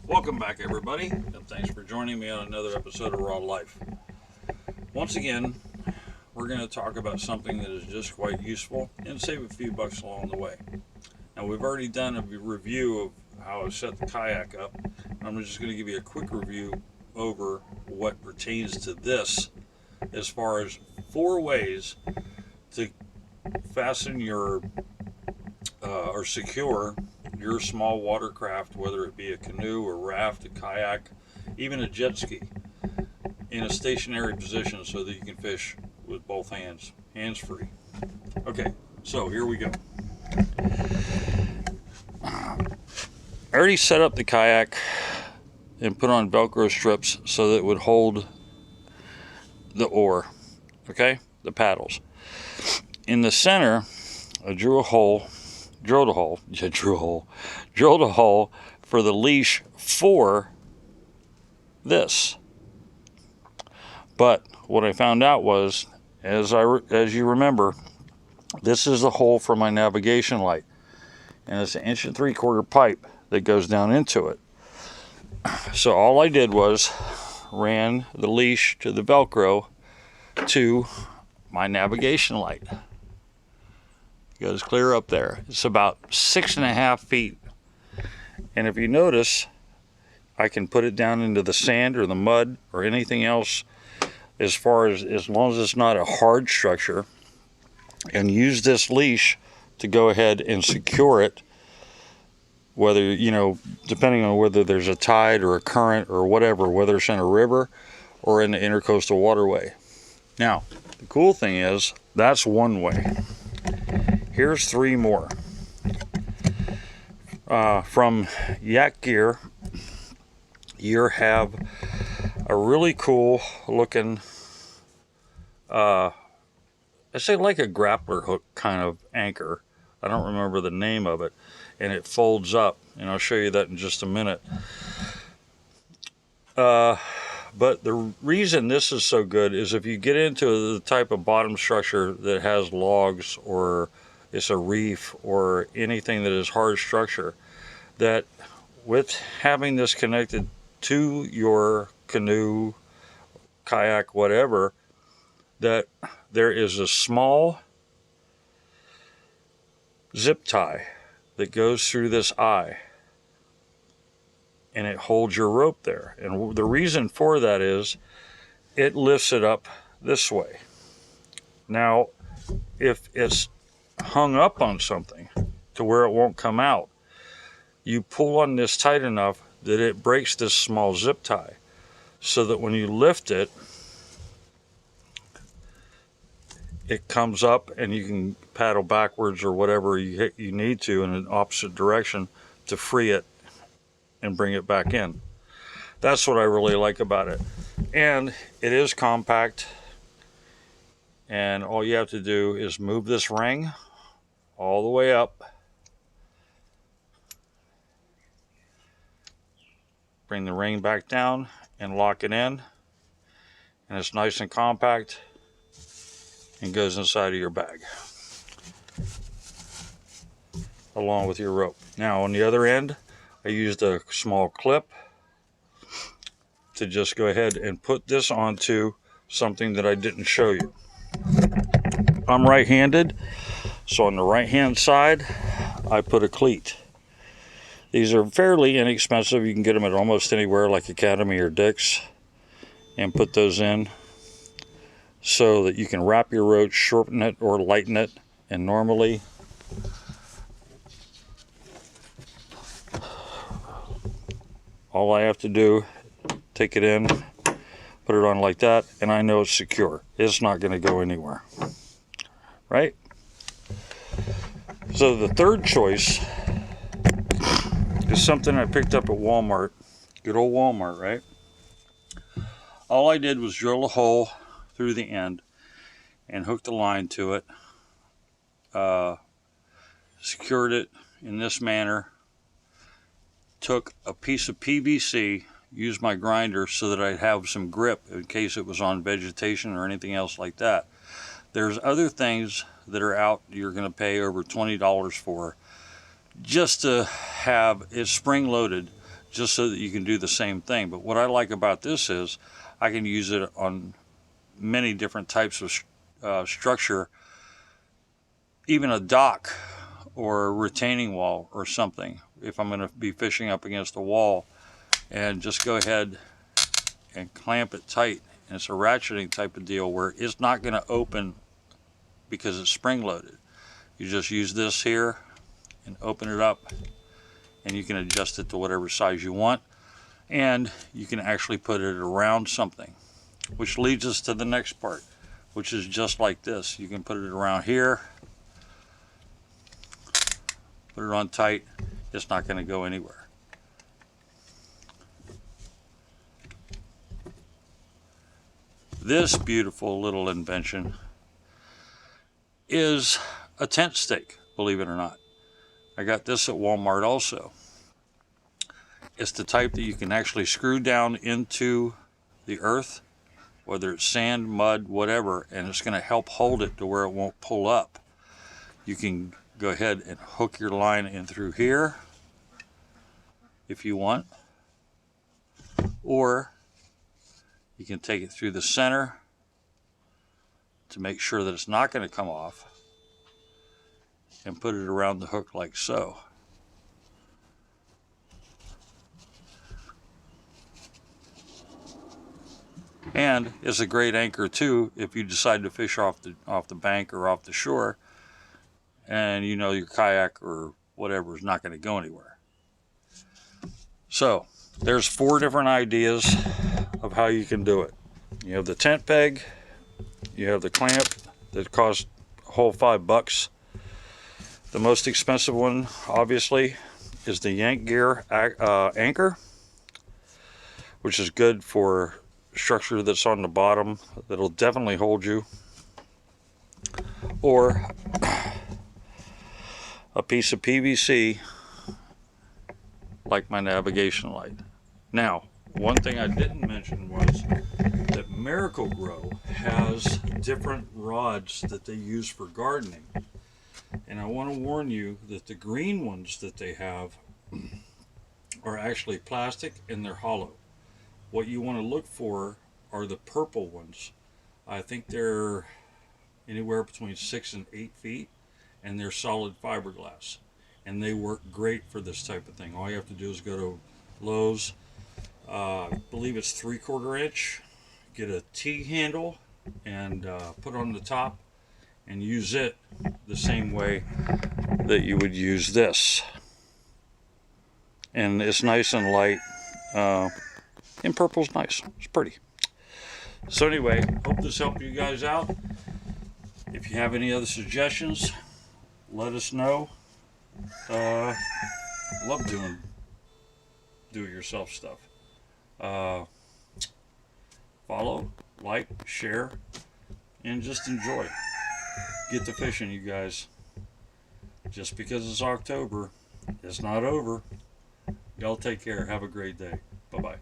Welcome back, everybody, and thanks for joining me on another episode of Raw Life. Once again, we're going to talk about something that is just quite useful and save a few bucks along the way. Now, we've already done a review of how I set the kayak up. I'm just going to give you a quick review over what pertains to this as far as 4 ways to fasten your or secure your small watercraft, whether it be a canoe, a raft, a kayak, even a jet ski, in a stationary position so that you can fish with both hands, hands-free. Okay, so here we go. I already set up the kayak and put on Velcro strips so that it would hold the oar, okay, the paddles. In the center, I drilled a hole for the leash for this. But what I found out was, as you remember, this is the hole for my navigation light, and it's an 1 3/4 pipe that goes down into it. So all I did was ran the leash to the Velcro to my navigation light. It goes clear up there. It's about 6.5 feet. And if you notice, I can put it down into the sand or the mud or anything else as long as it's not a hard structure, and use this leash to go ahead and secure it, whether, depending on whether there's a tide or a current or whatever, whether it's in a river or in the intercoastal waterway. Now, the cool thing is, that's one way. Here's 3 more. From Yak Gear, you have a really cool looking, I say like a grappler hook kind of anchor. I don't remember the name of it. And it folds up, and I'll show you that in just a minute. But the reason this is so good is if you get into the type of bottom structure that has logs, or it's a reef, or anything that is hard structure, that with having this connected to your canoe, kayak, whatever, that there is a small zip tie that goes through this eye, and it holds your rope there. And the reason for that is it lifts it up this way. Now, if it's hung up on something to where it won't come out, you pull on this tight enough that it breaks this small zip tie, so that when you lift it, it comes up and you can paddle backwards or whatever you need to in an opposite direction to free it and bring it back in. That's what I really like about it. And it is compact, and all you have to do is move this ring all the way up, bring the ring back down and lock it in, and it's nice and compact and goes inside of your bag along with your rope. Now on the other end, I used a small clip to just go ahead and put this onto something that I didn't show you. I'm right-handed, so on the right-hand side, I put a cleat. These are fairly inexpensive. You can get them at almost anywhere, like Academy or Dick's, and put those in so that you can wrap your rope, shorten it or lighten it. And normally, all I have to do, take it in, put it on like that, and I know it's secure. It's not going to go anywhere, right? So the third choice is something I picked up at Walmart. Good old Walmart, right? All I did was drill a hole through the end and hook the line to it, secured it in this manner, took a piece of PVC, used my grinder so that I'd have some grip in case it was on vegetation or anything else like that. There's other things that are out you're going to pay over $20 for just to have it spring loaded, just so that you can do the same thing. But what I like about this is I can use it on many different types of structure, even a dock or a retaining wall or something. If I'm going to be fishing up against a wall, and just go ahead and clamp it tight. And it's a ratcheting type of deal where it's not going to open because it's spring loaded. You just use this here and open it up, and you can adjust it to whatever size you want, and you can actually put it around something, which leads us to the next part, which is just like this. You can put it around here, put it on tight. It's not going to go anywhere. This beautiful little invention is a tent stake, believe it or not. I got this at Walmart also. It's the type that you can actually screw down into the earth, whether it's sand, mud, whatever, and it's going to help hold it to where it won't pull up. You can go ahead and hook your line in through here if you want, or you can take it through the center to make sure that it's not going to come off, and put it around the hook like so. And it's a great anchor too if you decide to fish off the bank or off the shore, and you know your kayak or whatever is not going to go anywhere. So there's 4 different ideas of how you can do it. You have the tent peg, you have the clamp that costs a whole $5. The most expensive one, obviously, is the Yank Gear anchor, which is good for structure that's on the bottom that'll definitely hold you, or a piece of PVC like my navigation light. Now, one thing I didn't mention was that Miracle-Gro has different rods that they use for gardening. And I want to warn you that the green ones that they have are actually plastic and they're hollow. What you want to look for are the purple ones. I think they're anywhere between 6 and 8 feet, and they're solid fiberglass. And they work great for this type of thing. All you have to do is go to Lowe's, I believe it's 3/4 inch, get a T-handle and put on the top, and use it the same way that you would use this. And it's nice and light, and purple's nice, it's pretty. So anyway, hope this helped you guys out. If you have any other suggestions, let us know. Love doing do-it-yourself stuff. Follow, like, share, and just enjoy. Get to fishing, you guys. Just because it's October, it's not over. Y'all take care. Have a great day. Bye-bye.